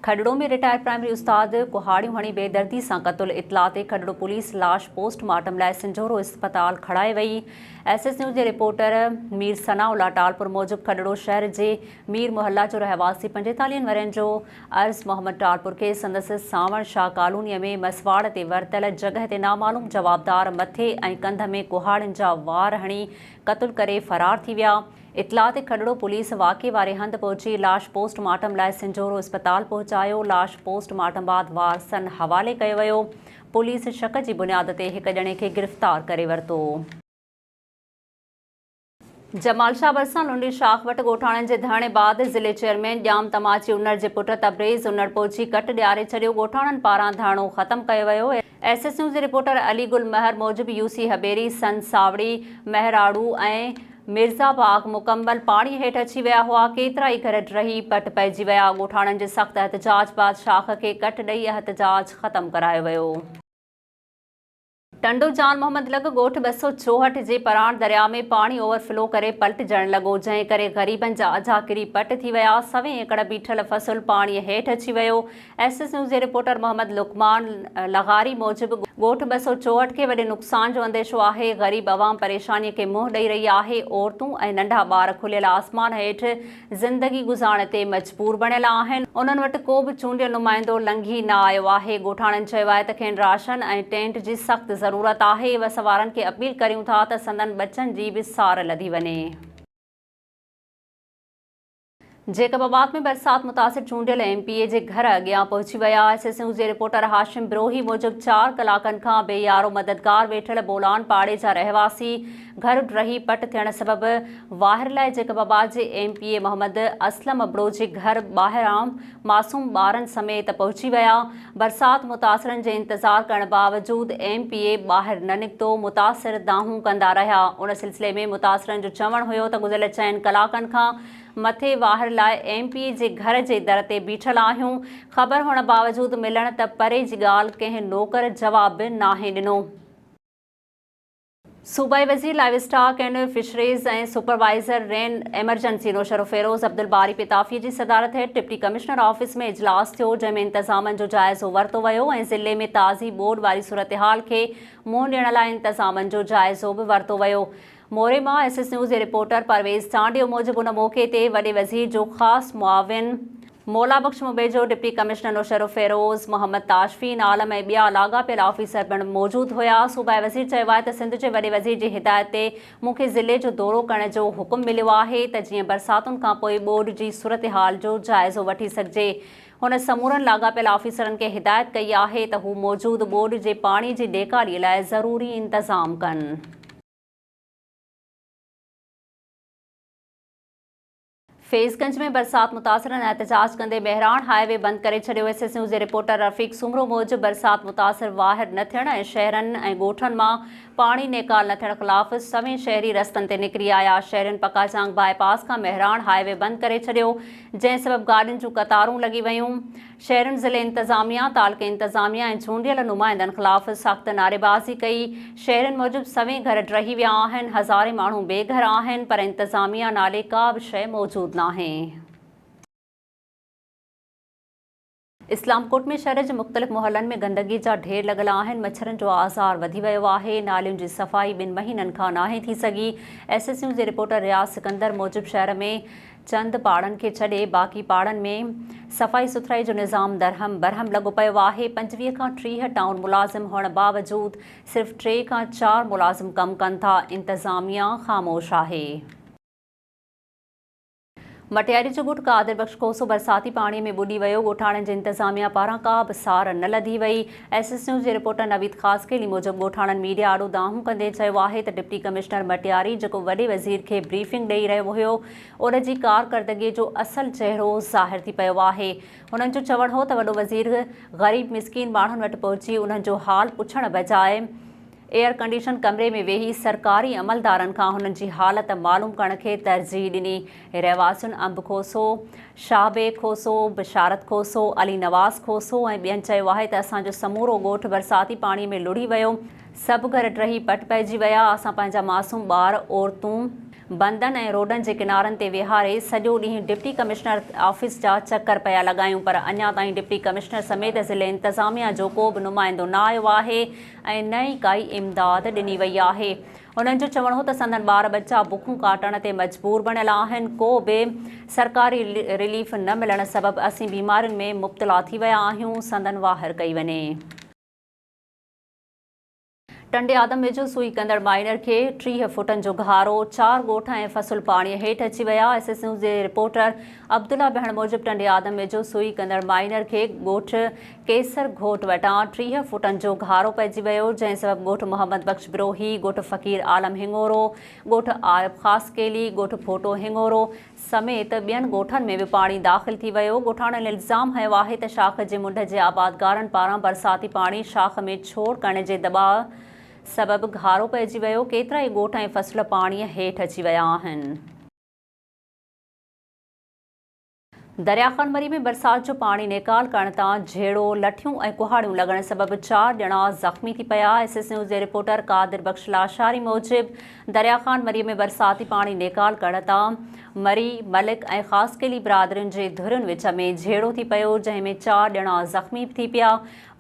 खडड़ो में retired primary उस्ताद कुहाड़ियों हणी बेदर्दी सां क़तल इतला ते खडड़ो पुलिस लाश पोस्टमार्टम लाइ सिंजोरो अस्पताल खड़ाए वई। एसएस न्यूज़ जे रिपोर्टर मीर सनाउल्ला टालपुर मूजिब खडड़ो शहर जे मीर मोहल्ला जो रहवासी 45 वरनि जो अर्ज़ मोहम्मद टालपुर के संदसि सावण शाह कॉलोनीअ में मसवाड़ ते वरतल जगह ते नामालूम जवाबदार मथे ऐं कंध में कुहाड़ियुनि जा वार हणी क़तल करे फरार थी विया। इतला ते खडड़ो पुलिस वाक़े वारे हंध पहुची लाश पोस्टमार्टम लाइ सिंजोरो अस्पताल पहुचायो। लाश पोस्टमार्टम बाद वारसनि हवाले कयो वियो। पुलिस शक जी बुनियाद ते हिक ॼणे खे गिरफ़्तार करे वरितो। जमाल शाह भरिसां लुंडी शाख वटि ॻोठाणनि जे धरणे बाद ज़िले चेयरमैन ॼाम तमाची उन्नर जे पुट तबरेज़ उन्नर पहुची कट ॾियारे छॾियो। ॻोठाणनि पारां धरणो ख़त्म कयो वियो। एसएस न्यूज़ जे रिपोर्टर अली गुल महर मूजिब यूसी हबेरी सन सावड़ी महराड़ू ऐं मिर्ज़ा बाग मुकम्मल पाणी हेठि अची विया हुआ। केतिरा ई घर रही पट पइजी विया। ॻोठाणनि जे सख़्त एहतजाज बाद शाख खे कट ॾेई एहतजाज ख़त्म करायो वियो। टंडो जान मोहम्मद लग ॻोठ 264 जे पराण दरिया में पाणी ओवरफ्लो करे पलटजण लॻो, जंहिं करे ग़रीबनि जा अझा किरी पट थी विया। 100 एकड़ बीठल फसल पाणीअ हेठि अची वियो। एसएस न्यूज़ जे रिपोर्टर मोहम्मद लुकमान लगारी मूजिब ॻोठ 264 खे वॾे नुक़सान जो अंदेशो आहे। ग़रीब अवाम परेशानीअ खे मुंहुं ॾेई रही आहे। औरतूं ऐं नंढा ॿार खुलियल आसमान हेठि ज़िंदगी गुज़ारण ते मजबूर बणियल आहिनि। उन्हनि वटि को बि चूंडियल नुमाइंदो लंघी न आयो आहे। ॻोठाणनि चयो आहे त खेनि राशन ऐं टेंट जी सख़्त ज़रूरत आहे। वसवारनि खे अपील करियूं था त संदन बचनि जी बि सार लधी वञे। जेकबाबाद में बरसात मुतासिर चूंडियल एमपीए जे घर अॻियां पहुची विया। एसएस न्यूज़ जे रिपोर्टर हाशिम ब्रोही मूजिब 4 कलाकनि खां बेयारो मददगार वेठल बोलान पाड़े जा रहवासी घर रही पट थियण सबबि वाहिर लाइ जेकबाबाद जे एमपीए मोहम्मद असलम अबड़ो जे घर ॿाहिरां मासूम ॿारनि समेत पहुची विया। बरसात मुतासिरनि जे इंतज़ार करण बावजूद एमपीए ॿाहिरि न निकितो। मुतासिर दाहूं कंदा रहिया। उन सिलसिले में मुतासिरनि जो चवणु हुयो त गुज़िरियल 4 कलाकनि खां मथे वाहिर लाइ एमपीए जे घर जे दर ते बीठल आहियूं। ख़बर हुअण बावजूद मिलण त परे जी ॻाल्हि कंहिं नौकर जवाब बि नाहे ॾिनो। सूबाई वज़ीर लाइव स्टॉक एंड फिशरीज़ ऐं supervisor rain emergency नौशर Firoz Abdul बारी पिताफ़ी जी सदारत हेठि डिप्टी कमिश्नर ऑफिस में इजलास थियो, जंहिंमें इंतज़ामनि जो जाइज़ो वरितो वियो ऐं ज़िले में ताज़ी बोर्ड वारी सूरतहाल खे मुंहुं ॾियण लाइ इंतज़ामनि जो जाइज़ो बि वरितो वियो। मोरे मां एसएस न्यूज़ जे रिपोर्टर परवेज़ चांडियो मूजिब उन मौक़े ते वॾे वज़ीर जो ख़ासि मुआविन मौला बख्श मुबेजो, डिप्टी कमिश्नर नौशर फ़िरोज़, मोहम्मद ताशफ़ीन आलम ऐं ॿिया लाॻापियल ऑफिसर पिणु मौजूदु हुया। सूबाई वज़ीर चयो आहे त सिंध जे वॾे वज़ीर जी हिदायत ते मूंखे ज़िले जो दौरो करण जो हुकुम मिलियो आहे त जीअं बरसातुनि खां पोइ बोर्ड जी सूरतहाल जो जाइज़ो वठी सघिजे। हुन समूरनि लाॻापियल ऑफिसरनि खे हिदायत कई आहे त हू मौजूदु बोर्ड जे पाणी जी ॾेकारीअ लाइ ज़रूरी इंतज़ाम कनि। फैज़गंज में बरसात मुतासिरनि एहतजाज कंदे बहरान हाईवे बंदि करे छॾियो। एसएस न्यूज़ जे रिपोर्टर रफ़ीक सुमरो मूजिब बरसात मुतासिर वाहिर न थियण ऐं शहरनि ऐं ॻोठनि मां पाणी नेकाल न थियण ख़िलाफ़ सवें शहरी रस्तनि ते निकिरी आया। शहरियुनि पकाचांग बाईपास खां बहरान हाईवे बंदि करे छॾियो, जंहिं सबबि गाॾियुनि जूं कतारूं लॻी वयूं। शहरियुनि ज़िले इंतज़ामिया, तालुके इंतज़ामिया ऐं चूंडियल नुमाइंदनि ख़िलाफ़ सख़्त नारेबाज़ी कई। शहरियुनि मूजिब सवें घर ड्रही विया आहिनि। हज़ारे माण्हू बेघर आहिनि, पर इंतज़ामिया नाले का बि शइ मौजूदु नाहे। इस्लामकोट में शहर जे मुख़्तलिफ़ मुहल्लनि में गंदगी जा ढेर लॻल आहिनि। मच्छरनि जो आज़ार वधी वियो आहे। नालियुनि जी सफ़ाई 2 महीननि खां नाहे थी सघी। एसएस न्यूज़ जे रिपोर्टर रियाज़ सिकंदर मूजिब शहर में चंद पाड़नि खे छॾे बाक़ी पाड़नि में सफ़ाई सुथराई जो निज़ाम दरहम बरहम लॻो पियो आहे। 25 खां 30 टाउन मुलाज़िम हुअण बावजूद सिर्फ़ 3 खां 4 मुलाज़िम कमु कनि था। इंतज़ामिया ख़ामोश आहे। मटियारी जो ॻोठु कादिर बख्श कोसो बरसाती पाणीअ में ॿुॾी वियो। ॻोठाणनि जे इंतज़ामिया पारां का बि सार न लधी वई। एसएस न्यूज़ जे रिपोर्टर नवीद ख़ासकेली मूजिब ॻोठाणनि मीडिया आॾो दाहूं कंदे चयो आहे त डिप्टी कमिश्नर मटियारी जेको वॾे वज़ीर खे ब्रीफिंग ॾेई रहियो हुयो, उन जी कारकर्दगीअ जो असुलु चहिरो ज़ाहिर थी पियो आहे। हुननि जो चवणु हो त वॾो वज़ीर ग़रीब मिसकीन माण्हुनि वटि पहुची उन्हनि जो हाल पुछण बजाए एयर कंडीशन कमरे में वेही सरकारी अमलदारनि खां हुननि जी हालत मालूम करण खे तरजीह ॾिनी। रहवासियुनि अंब खोसो, शाहबे खोसो, बिशारत खोसो, अली नवाज़ खोसो ऐं ॿियनि चयो आहे त असांजो समूरो ॻोठु बरसाती पाणीअ में लुढ़ी वियो। सभु घर ड्रही पट पइजी विया। असां पंहिंजा मासूम ॿार, औरतूं, बंदनि ऐं रोडनि जे किनारनि ते विहारे सॼो ॾींहुं डिप्टी कमिश्नर ऑफिस जा चकर पिया लॻायूं, पर अञा ताईं डिप्टी कमिश्नर समेत ज़िले इंतिज़ामिया जो को बि नुमाइंदो न आयो आहे ऐं न ई काई इमदाद ॾिनी वई आहे। उन्हनि जो चवणो हो त संदन ॿार बच्चा बुखूं काटण ते मजबूर बणियल आहिनि। को बि सरकारी रिलीफ न मिलण सबबि असीं बीमारियुनि में मुब्तला थी विया आहियूं, संदन वाहिर कई वञे। टंडे आदम वेझो सुई कंदड़ माइनर खे 30 फुटनि जो घारो, 4 ॻोठ ऐं फ़सुल पाणीअ हेठि अची विया। SS न्यूज़ जे रिपोर्टर अब्दुल्ला बहण मूजिबि टंडे आदम वेझो सुई कंदड़ माइनर खे ॻोठ केसर घोट वटां 30 फुटनि जो घारो पइजी वियो, जंहिं सबबि ॻोठ मोहम्मद बख्श बिरोही, ॻोठ फ़कीर आलम हिंगोरो, ॻोठ आरिफ ख़ासकेली, ॻोठ फोटो हिंगोरो समेत ॿियनि ॻोठनि में बि पाणी दाख़िल थी वियो। ॻोठाणनि इल्ज़ाम हयो आहे त शाख जे मुंड जे आबादगारनि पारां बरसाती पाणी शाख में छोड़ करण जे दॿाउ सबबि घारो पइजी वियो। केतिरा ई ॻोठ ऐं फ़सुल पाणीअ हेठि अची विया आहिनि। दरियाखान मरी में बरसात जो पाणी निकाल करण तां झेड़ो, लठियूं ऐं कुहाड़ियूं लॻण सबबि 4 ॼणा ज़ख़्मी थी पिया। SS न्यूज़ जे रिपोर्टर कादिर बख्श लाशारी मूजिबि दरियाखान मरी में बरसाती पाणी निकाल करण तां मरी, मलिक ऐं ख़ासकेली बिरादरियुनि जे धुरियुनि विच में झेड़ो थी पियो, जंहिं में 4 ॼणा ज़ख़्मी थी पिया।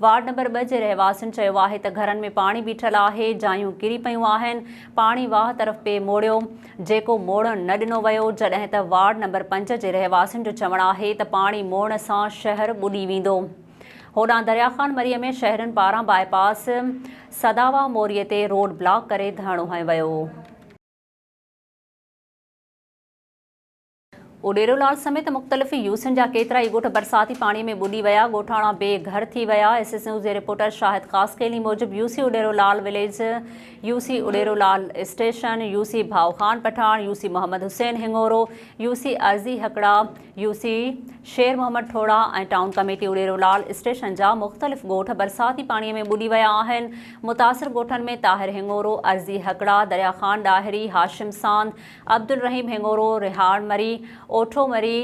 वार्ड नंबर 2 जे रहवासियुनि चयो आहे त घरनि में पाणी बीठल आहे, जायूं किरी पयूं आहिनि। पाणी वाह तरफ़ पे मोड़ियो, जेको मोड़ण न ॾिनो वियो, जॾहिं त वार्ड नंबर 5 जे रहवासियुनि जो चवणु आहे त पाणी मोड़ण सां शहर ॿुॾी वेंदो। होॾां दरियाखान मरीअ में शहरनि पारां बाईपास सदावा मोरीअ ते रोड ब्लॉक करे धरणो हंयो वियो। उडेरोलाल समेत मुख़्तलिफ़ यूसियुनि जा केतिरा ई ॻोठ बरसाती पाणीअ में ॿुॾी विया, ॻोठाणा बेघर थी विया। SS न्यूज़ जे रिपोर्टर शाहिद ख़ासकेली मूजिबि UC Uderolal village, UC Uderolal station, UC Bhaukhan Pathan, UC Mohammad Hussain Hingoro, UC Arzi हकड़ा, UC शेर मोहम्मद ठोड़ा ऐं टाउन कमेटी उडेरोलाल स्टेशन जा मुख़्तलिफ़ ॻोठ बरसाती पाणीअ में ॿुॾी विया आहिनि। मुतासिर ॻोठनि में ताहिर हिंगोरो, अर्ज़ी हकड़ा, दरियाखान ॾाहिरी, हाशिम सांद, अब्दुल रहीम हिंगोरो, रिहान मरी, ओठो मरी,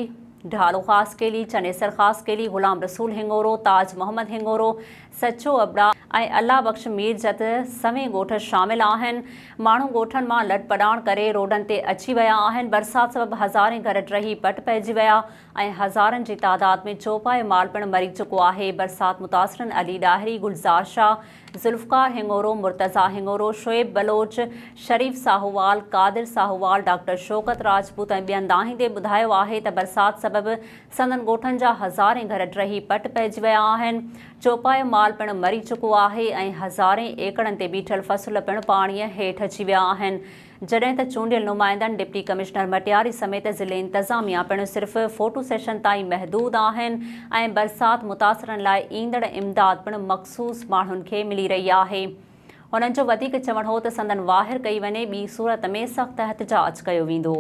ढालो ख़ासकेली, चनेसर ख़ासकेली, ग़ुलाम रसूल हिंगोरो, ताज मोहम्मद हिंगोरो, सचो अबड़ा ऐं अल्लाह बख्श मीरजत समें ॻोठ शामिल आहिनि। माण्हू ॻोठनि मां लॾपलाण करे रोडनि ते अची विया आहिनि। बरसात सबबि हज़ारे घर टही पट पइजी विया ऐं हज़ारनि जी तादाद में चौपायो माल पिणु मरी चुको आहे। बरसात मुतासिरनि अली ॾाहिरी, गुलज़ार शाह, ज़ुल्फ़कार हिंगोरो, मुर्तज़ा हिंगोरो, शोएब बलोच, शरीफ़ साहूवाल, कादिर साहूवाल, डॉक्टर शौकत राजपूत ऐं ॿियनि दाहींदे ॿुधायो आहे त बरसात सबबि संदन ॻोठनि जा हज़ारे घर टही पट पइजी विया आहिनि। चौपायो माल पिणु मरी चुको आहे ऐं हज़ारे एकड़नि ते बीठल फ़सुल पिणु पाणीअ हेठि अची विया आहिनि। जॾहिं त चूंडियल नुमाइंदनि डिप्टी कमिश्नर मटियारी समेत ज़िले इंतिज़ामिया पिणु सिर्फ़ु फ़ोटो सेशन ताईं महदूद आहिनि ऐं बरसात मुतासिरनि लाइ ईंदड़ इमदाद पिणु मख़सूस माण्हुनि खे मिली रही आहे। उन्हनि जो वधीक चवणु हो त संदन वाहिर कई वञे, ॿी सूरत में सख़्त एहतिजाज कयो वेंदो।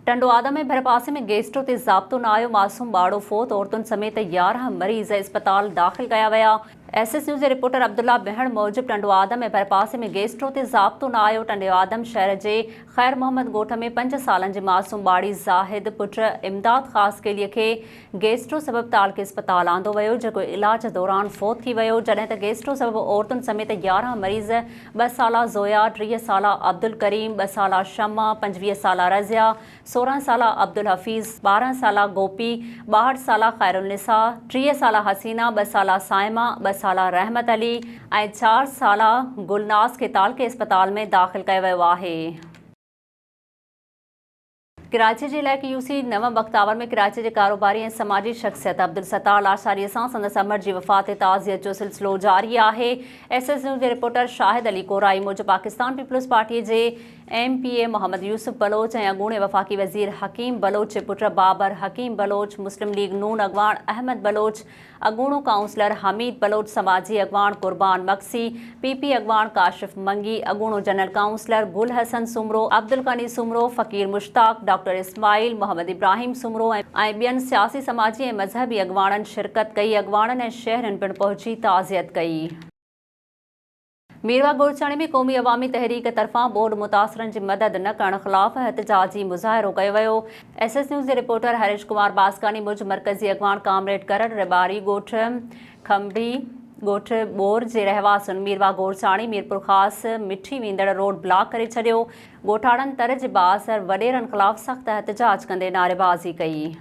टंडो आदम में भरपासे में गेस्टो ते ज़ाब्तो न आयो, मासूम ॿाड़ो फ़ौत, औरतुनि समेत 11 मरीज़ इस्पताल दाख़िल कया विया। SS न्यूज़ जे रिपोर्टर अब्दुल्ला बहण मूजिबि टंडो आदम में भरपासे में गेस्टो ते ज़ाब्तो न आयो। टंडो आदम शहर जे ख़ैर मोहम्मद ॻोठ में 5 सालनि जी मासूम ॿाड़ी ज़ाहिद पुट इमदाद ख़ासकेलीअ खे गेस्टो सबबि तालके इस्पताल आंदो वियो, जेको इलाज दौरान फ़ौत थी वियो। जॾहिं त गेस्टो सबबि औरतुनि समेत 11 मरीज़ 2 साला ज़ोया, 30 साला अब्दुल करीम, 2 साला शम्मा, 25 साला रज़िया, 16 साला अब्दुल हफ़ीज़, 12 साला गोपी, 62 साला ख़ैरुलनिसा, 30 साला हसीना, 2 साला साइमा, 2 साला रहमत अली ऐं 4 साला गुलनाज़ खे तालके इस्पताल में दाख़िल कयो वियो आहे। कराची जे इलाइक़े UC नव बख्तावर में कराची जे कारोबारी ऐं समाजी शख़्सियत अब्दुल सत्तार लाशारीअ सां संदसि अमर जी वफ़ात ते ताज़ियत जो सिलसिलो जारी आहे। SS न्यूज़ जे रिपोर्टर शाहिद अली कोराई मूजिबि पाकिस्तान पीपल्स पार्टीअ जे MPA मोहम्मद यूसुफ बलोच ऐं अॻूणे वफ़ाक़ी वज़ीर हकीम बलोच जे पुट बाबर हकीम बलोच, मुस्लिम लीग नून अॻवान अहमद बलोच, अॻूणो काउंसलर हमीद बलोच, समाजी अॻवान कुर्बान मक्सी, PP अॻवान काशिफ मंगी, अॻूणो जनरल काउंसलर गुल हसन सुमरो, अब्दुल गनी सुमरो, फ़कीर मुश्ताक, डॉक्टर इस्माइल, मोहम्मद इब्राहिम सुमरो ऐं ॿियनि सियासी समाजी ऐं मज़हबी अॻवाननि शिरकत कई। अॻवाननि ऐं शहरनि पिणु पहुची ताज़ियत कई। मीरवा गुरचाणी में क़ौमी अवामी तहरीक तरफ़ां बोर्ड मुतासिरनि जी मदद न करण ख़िलाफ़ एहतिजाजी मुज़ाहिरो कयो वियो। SS न्यूज़ जे रिपोर्टर हरीश कुमार बासकानी मूजिबि मरकज़ी अॻवान कामरेड करण रिबारी ॻोठ खंबड़ी ॻोठ बोर जे रहवासियुनि मीरवा गोरचाणी मीरपुर ख़ासि मिठी वेंदड़ रोड ब्लॉक करे छॾियो। ॻोठाणनि तर जे बाअसर वॾेरनि ख़िलाफ़ सख़्त एहतजाज कंदे नारेबाज़ी कई।